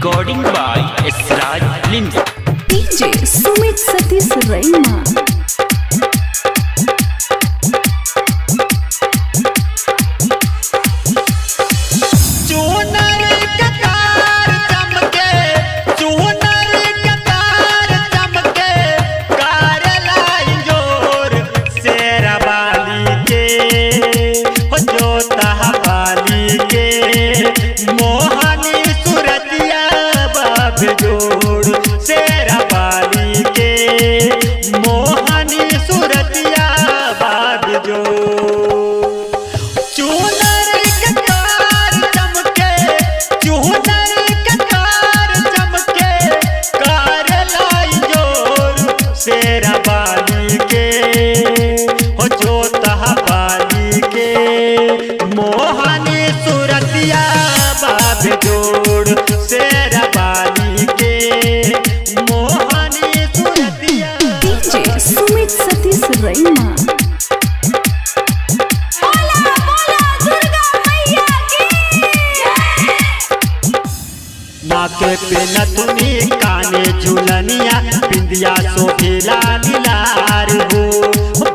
Recording by Esraj Films. DJ Sumit Satish Raima. Sumit Satish Raima. नाके पे नथुनी काने झुलनिया बिंदिया सोभेला लीलार हो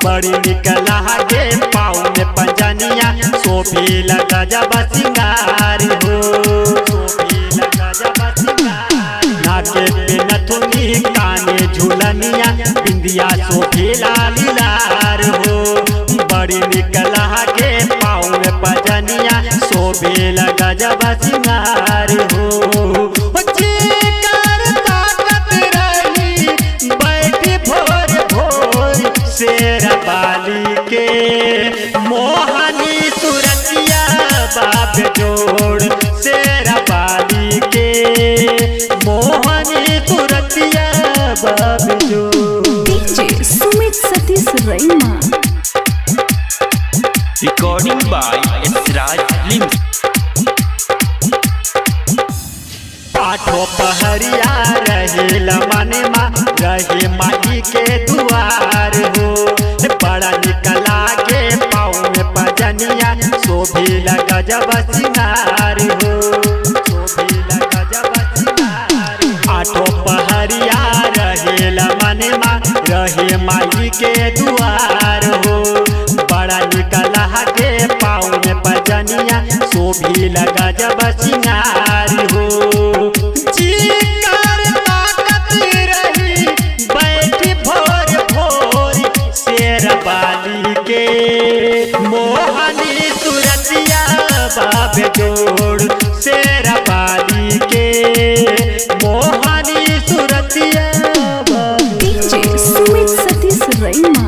बड़ी निकला गे पाँव में पंजनिया सोभेला गजब सिंगार हो नाके पे नथुनी काने झुलनिया बिंदिया सोभेला लीलार हो बड़ी निकला गे पाँव में पंजनिया सोभेला गजब सिंगार हो मोहनी सुरतिया बाप जोड़ शेरा बाली के मोहनी सुरतिया बाप जोड़। DJ Sumit Satish Raima. Recording by Esraj Films. आठों पहरिया रहे लमने माँ रहे माई के दुआर हो बड़ा निकला के पाँव में पजनिया शोभेला गजब सिंगार हो शोभेला गजब सिंगार। आठों पहरिया रहे लमने माँ रहे माई के दुआर हो बड़ा निकला के पाँव में पजनिया शोभेला गजब सिंगार हो। मोहनी सुरतिया बाप जोड़ शेरा बाली के मोहनी सुरतिया DJ Sumit Satish Raima.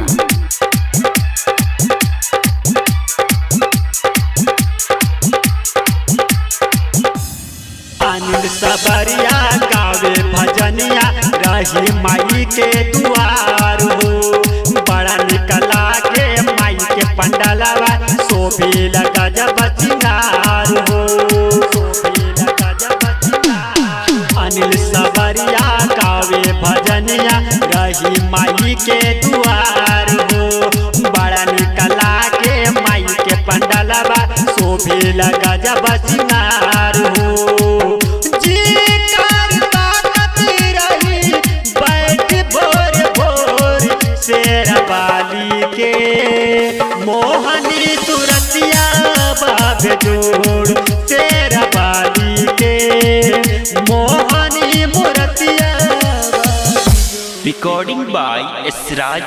Anil सबरिया गावे भजनिया रही माई के दुआर हो बड़ा निकला के माई के पंडलवा शोभेला गजब सिंगार हो शोभेला गजब सिंगार। अनिल सबरिया गावे भजनिया रही माई के दुआर हो बड़ा निकला के माई के पंडलवा शोभेला गजब सिंगार हो। बाली के मोहनी सुरतिया बाप जोड़ शेरा बाली के मोहनी मुरतिया। Recording by Esraj